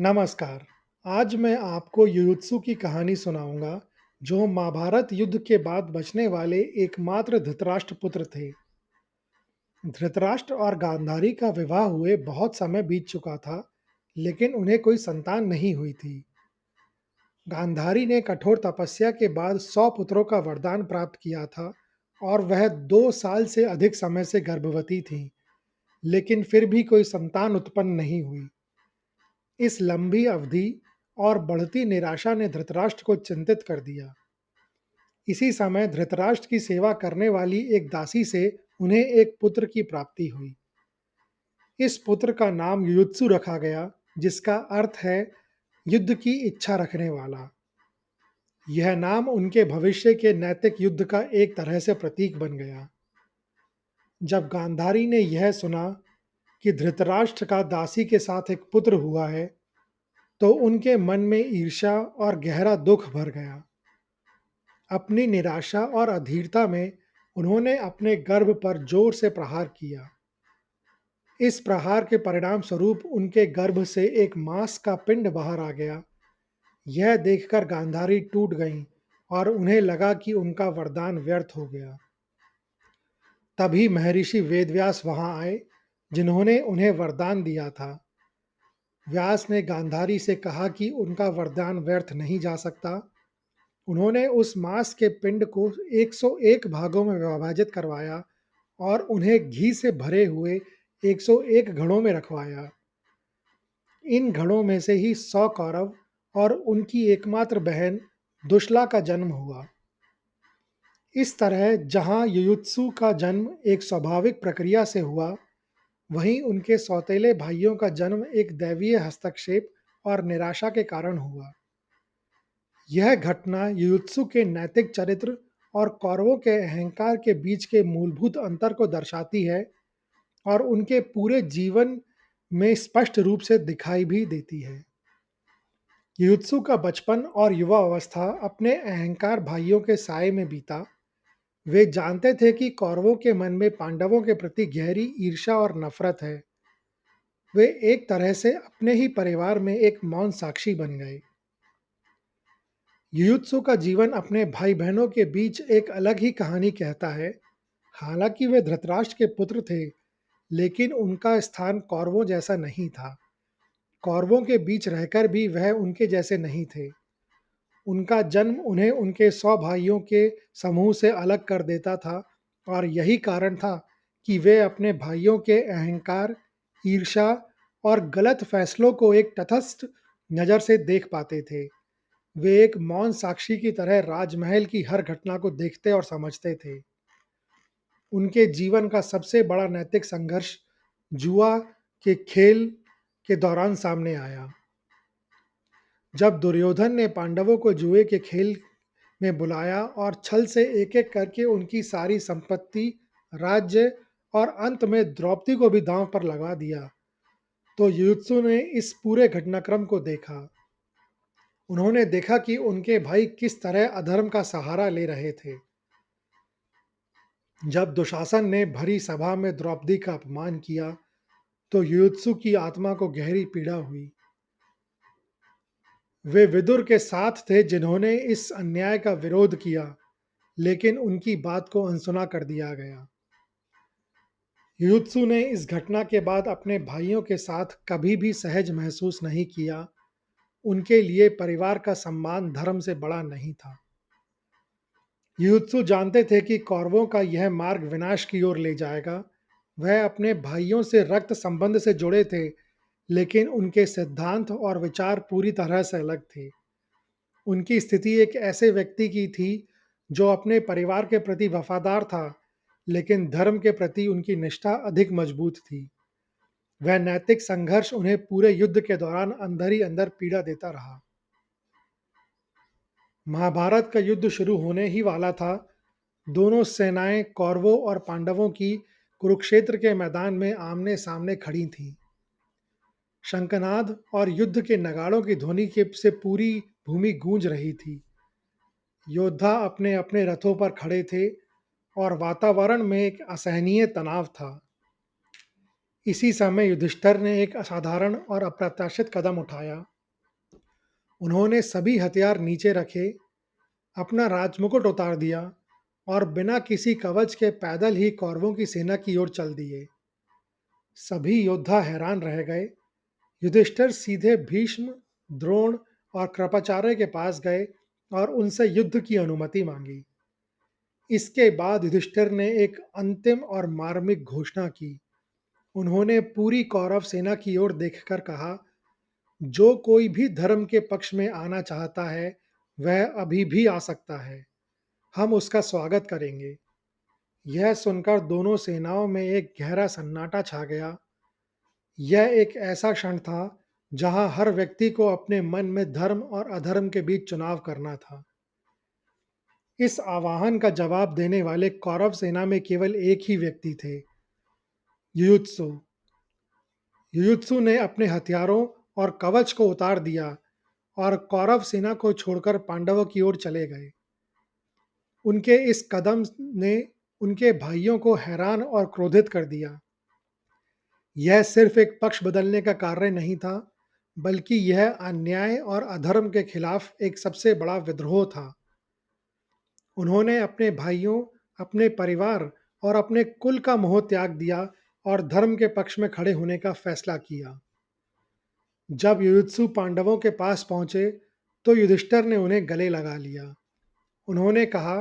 नमस्कार। आज मैं आपको युयुत्सु की कहानी सुनाऊंगा, जो महाभारत युद्ध के बाद बचने वाले एकमात्र धृतराष्ट्र पुत्र थे। धृतराष्ट्र और गांधारी का विवाह हुए बहुत समय बीत चुका था, लेकिन उन्हें कोई संतान नहीं हुई थी। गांधारी ने कठोर तपस्या के बाद 100 पुत्रों का वरदान प्राप्त किया था और वह 2 साल से अधिक समय से गर्भवती थी, लेकिन फिर भी कोई संतान उत्पन्न नहीं हुई। इस लंबी अवधि और बढ़ती निराशा ने धृतराष्ट्र को चिंतित कर दिया। इसी समय धृतराष्ट्र की सेवा करने वाली एक दासी से उन्हें एक पुत्र की प्राप्ति हुई। इस पुत्र का नाम युयुत्सु रखा गया, जिसका अर्थ है युद्ध की इच्छा रखने वाला। यह नाम उनके भविष्य के नैतिक युद्ध का एक तरह से प्रतीक बन गया। जब गांधारी ने यह सुना कि धृतराष्ट्र का दासी के साथ एक पुत्र हुआ है, तो उनके मन में ईर्ष्या और गहरा दुख भर गया। अपनी निराशा और अधीरता में उन्होंने अपने गर्भ पर जोर से प्रहार किया। इस प्रहार के परिणाम स्वरूप उनके गर्भ से एक मांस का पिंड बाहर आ गया। यह देखकर गांधारी टूट गईं और उन्हें लगा कि उनका वरदान व्यर्थ हो गया। तभी महर्षि वेदव्यास वहां आए, जिन्होंने उन्हें वरदान दिया था। व्यास ने गांधारी से कहा कि उनका वरदान व्यर्थ नहीं जा सकता। उन्होंने उस मांस के पिंड को 101 भागों में विभाजित करवाया और उन्हें घी से भरे हुए 101 घड़ों में रखवाया। इन घड़ों में से ही 100 कौरव और उनकी एकमात्र बहन दुशला का जन्म हुआ। इस तरह जहां युयुत्सु का जन्म एक स्वाभाविक प्रक्रिया से हुआ, वहीं उनके सौतेले भाइयों का जन्म एक दैवीय हस्तक्षेप और निराशा के कारण हुआ। यह घटना युयुत्सु के नैतिक चरित्र और कौरवों के अहंकार के बीच के मूलभूत अंतर को दर्शाती है और उनके पूरे जीवन में स्पष्ट रूप से दिखाई भी देती है। युयुत्सु का बचपन और युवा अवस्था अपने अहंकार भाइयों के साए में बीता। वे जानते थे कि कौरवों के मन में पांडवों के प्रति गहरी ईर्ष्या और नफरत है। वे एक तरह से अपने ही परिवार में एक मौन साक्षी बन गए। युयुत्सु का जीवन अपने भाई बहनों के बीच एक अलग ही कहानी कहता है। हालांकि वे धृतराष्ट्र के पुत्र थे, लेकिन उनका स्थान कौरवों जैसा नहीं था। कौरवों के बीच रहकर भी वह उनके जैसे नहीं थे। उनका जन्म उन्हें उनके 100 भाइयों के समूह से अलग कर देता था और यही कारण था कि वे अपने भाइयों के अहंकार, ईर्ष्या और गलत फैसलों को एक तटस्थ नज़र से देख पाते थे। वे एक मौन साक्षी की तरह राजमहल की हर घटना को देखते और समझते थे। उनके जीवन का सबसे बड़ा नैतिक संघर्ष जुआ के खेल के दौरान सामने आया। जब दुर्योधन ने पांडवों को जुए के खेल में बुलाया और छल से एक-एक करके उनकी सारी संपत्ति, राज्य और अंत में द्रौपदी को भी दांव पर लगा दिया, तो युयुत्सु ने इस पूरे घटनाक्रम को देखा। उन्होंने देखा कि उनके भाई किस तरह अधर्म का सहारा ले रहे थे। जब दुशासन ने भरी सभा में द्रौपदी का अपमान किया, तो युयुत्सु की आत्मा को गहरी पीड़ा हुई। वे विदुर के साथ थे, जिन्होंने इस अन्याय का विरोध किया, लेकिन उनकी बात को अनसुना कर दिया गया। युयुत्सु ने इस घटना के बाद अपने भाइयों के साथ कभी भी सहज महसूस नहीं किया। उनके लिए परिवार का सम्मान धर्म से बड़ा नहीं था। युयुत्सु जानते थे कि कौरवों का यह मार्ग विनाश की ओर ले जाएगा। वह अपने भाइयों से रक्त संबंध से जुड़े थे, लेकिन उनके सिद्धांत और विचार पूरी तरह से अलग थे। उनकी स्थिति एक ऐसे व्यक्ति की थी, जो अपने परिवार के प्रति वफादार था, लेकिन धर्म के प्रति उनकी निष्ठा अधिक मजबूत थी। वह नैतिक संघर्ष उन्हें पूरे युद्ध के दौरान अंदर ही अंदर पीड़ा देता रहा। महाभारत का युद्ध शुरू होने ही वाला था। दोनों सेनाएं कौरवों और पांडवों की कुरुक्षेत्र के मैदान में आमने सामने खड़ी थीं। शंखनाद और युद्ध के नगाड़ों की ध्वनि के से पूरी भूमि गूंज रही थी। योद्धा अपने अपने रथों पर खड़े थे और वातावरण में एक असहनीय तनाव था। इसी समय युधिष्ठिर ने एक असाधारण और अप्रत्याशित कदम उठाया। उन्होंने सभी हथियार नीचे रखे, अपना राजमुकुट उतार दिया और बिना किसी कवच के पैदल ही कौरवों की सेना की ओर चल दिए। सभी योद्धा हैरान रह गए। युधिष्ठिर सीधे भीष्म, द्रोण और कृपाचार्य के पास गए और उनसे युद्ध की अनुमति मांगी। इसके बाद युधिष्ठिर ने एक अंतिम और मार्मिक घोषणा की। उन्होंने पूरी कौरव सेना की ओर देखकर कहा, जो कोई भी धर्म के पक्ष में आना चाहता है, वह अभी भी आ सकता है। हम उसका स्वागत करेंगे। यह सुनकर दोनों सेनाओं में एक गहरा सन्नाटा छा गया। यह एक ऐसा क्षण था जहां हर व्यक्ति को अपने मन में धर्म और अधर्म के बीच चुनाव करना था। इस आह्वान का जवाब देने वाले कौरव सेना में केवल एक ही व्यक्ति थे, युयुत्सु। युयुत्सु ने अपने हथियारों और कवच को उतार दिया और कौरव सेना को छोड़कर पांडवों की ओर चले गए। उनके इस कदम ने उनके भाइयों को हैरान और क्रोधित कर दिया। यह सिर्फ एक पक्ष बदलने का कार्य नहीं था, बल्कि यह अन्याय और अधर्म के खिलाफ एक सबसे बड़ा विद्रोह था। उन्होंने अपने भाइयों, अपने परिवार और अपने कुल का मोह त्याग दिया और धर्म के पक्ष में खड़े होने का फैसला किया। जब युयुत्सु पांडवों के पास पहुंचे, तो युधिष्ठिर ने उन्हें गले लगा लिया। उन्होंने कहा,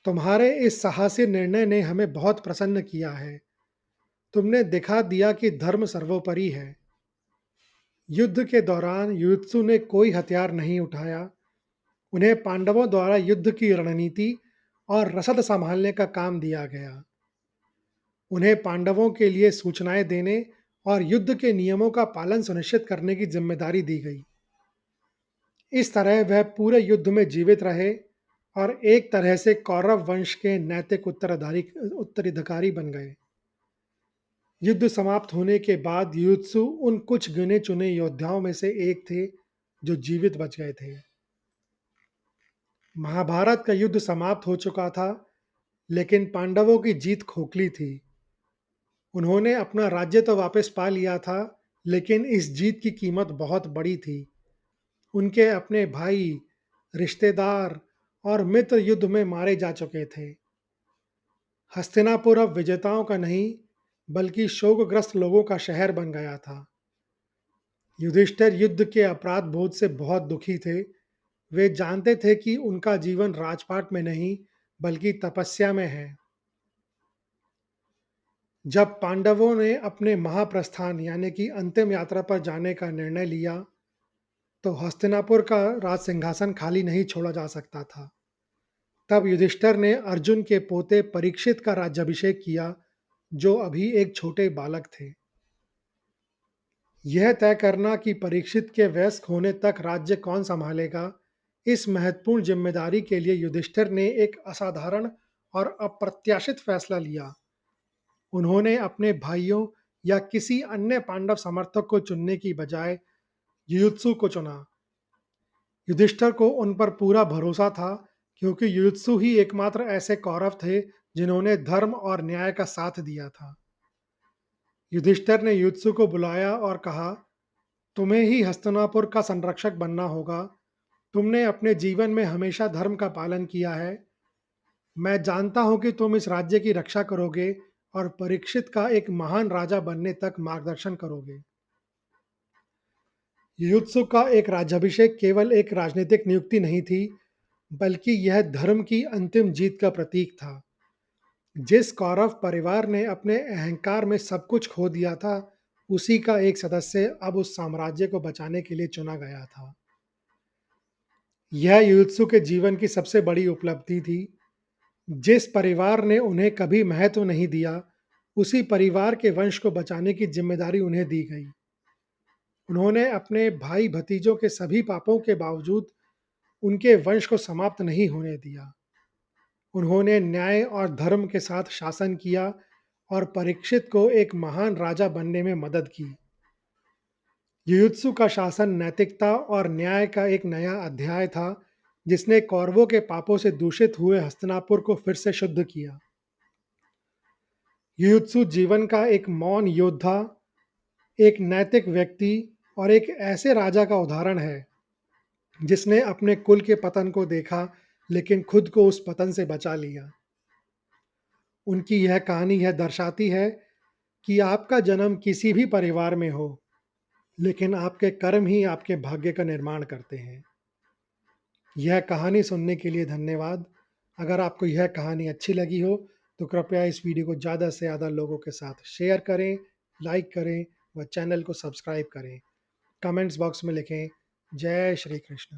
तुम्हारे इस साहसी निर्णय ने हमें बहुत प्रसन्न किया है। तुमने दिखा दिया कि धर्म सर्वोपरि है। युद्ध के दौरान युयुत्सु ने कोई हथियार नहीं उठाया। उन्हें पांडवों द्वारा युद्ध की रणनीति और रसद संभालने का काम दिया गया। उन्हें पांडवों के लिए सूचनाएं देने और युद्ध के नियमों का पालन सुनिश्चित करने की जिम्मेदारी दी गई। इस तरह वह पूरे युद्ध में जीवित रहे और एक तरह से कौरव वंश के नैतिक उत्तराधिकारी बन गए। युद्ध समाप्त होने के बाद युयुत्सु उन कुछ गिने चुने योद्धाओं में से एक थे जो जीवित बच गए थे। महाभारत का युद्ध समाप्त हो चुका था, लेकिन पांडवों की जीत खोखली थी। उन्होंने अपना राज्य तो वापस पा लिया था, लेकिन इस जीत की कीमत बहुत बड़ी थी। उनके अपने भाई, रिश्तेदार और मित्र युद्ध में मारे जा चुके थे। हस्तिनापुर अब विजेताओं का नहीं, बल्कि शोकग्रस्त लोगों का शहर बन गया था। युधिष्ठिर युद्ध के अपराध बोध से बहुत दुखी थे। वे जानते थे कि उनका जीवन राजपाट में नहीं, बल्कि तपस्या में है। जब पांडवों ने अपने महाप्रस्थान यानी कि अंतिम यात्रा पर जाने का निर्णय लिया, तो हस्तिनापुर का राज सिंहासन खाली नहीं छोड़ा जा सकता था। तब युधिष्ठिर ने अर्जुन के पोते परीक्षित का राज्याभिषेक किया, जो अभी एक छोटे बालक थे। यह तय करना कि परीक्षित के वयस्क होने तक राज्य कौन संभालेगा, इस महत्वपूर्ण जिम्मेदारी के लिए युधिष्ठिर ने एक असाधारण और अप्रत्याशित फैसला लिया। उन्होंने अपने भाइयों या किसी अन्य पांडव समर्थक को चुनने की बजाय युयुत्सु को चुना। युधिष्ठिर को उन पर पूरा भरोसा था, क्योंकि युयुत्सु ही एकमात्र ऐसे कौरव थे जिन्होंने धर्म और न्याय का साथ दिया था। युधिष्ठिर ने युयुत्सु को बुलाया और कहा, तुम्हें ही हस्तिनापुर का संरक्षक बनना होगा। तुमने अपने जीवन में हमेशा धर्म का पालन किया है। मैं जानता हूं कि तुम इस राज्य की रक्षा करोगे और परीक्षित का एक महान राजा बनने तक मार्गदर्शन करोगे। युयुत्सु का एक राज्याभिषेक केवल एक राजनीतिक नियुक्ति नहीं थी, बल्कि यह धर्म की अंतिम जीत का प्रतीक था। जिस कौरव परिवार ने अपने अहंकार में सब कुछ खो दिया था, उसी का एक सदस्य अब उस साम्राज्य को बचाने के लिए चुना गया था। यह युयुत्सु के जीवन की सबसे बड़ी उपलब्धि थी। जिस परिवार ने उन्हें कभी महत्व नहीं दिया, उसी परिवार के वंश को बचाने की जिम्मेदारी उन्हें दी गई। उन्होंने अपने भाई भतीजों के सभी पापों के बावजूद उनके वंश को समाप्त नहीं होने दिया। उन्होंने न्याय और धर्म के साथ शासन किया और परीक्षित को एक महान राजा बनने में मदद की। युयुत्सु का शासन नैतिकता और न्याय का एक नया अध्याय था, जिसने कौरवों के पापों से दूषित हुए हस्तिनापुर को फिर से शुद्ध किया। युयुत्सु जीवन का एक मौन योद्धा, एक नैतिक व्यक्ति और एक ऐसे राजा का उदाहरण है जिसने अपने कुल के पतन को देखा लेकिन खुद को उस पतन से बचा लिया। उनकी यह कहानी यह दर्शाती है कि आपका जन्म किसी भी परिवार में हो, लेकिन आपके कर्म ही आपके भाग्य का निर्माण करते हैं। यह कहानी सुनने के लिए धन्यवाद। अगर आपको यह कहानी अच्छी लगी हो तो कृपया इस वीडियो को ज़्यादा से ज़्यादा लोगों के साथ शेयर करें, लाइक करें व चैनल को सब्सक्राइब करें। कमेंट्स बॉक्स में लिखें जय श्री कृष्ण।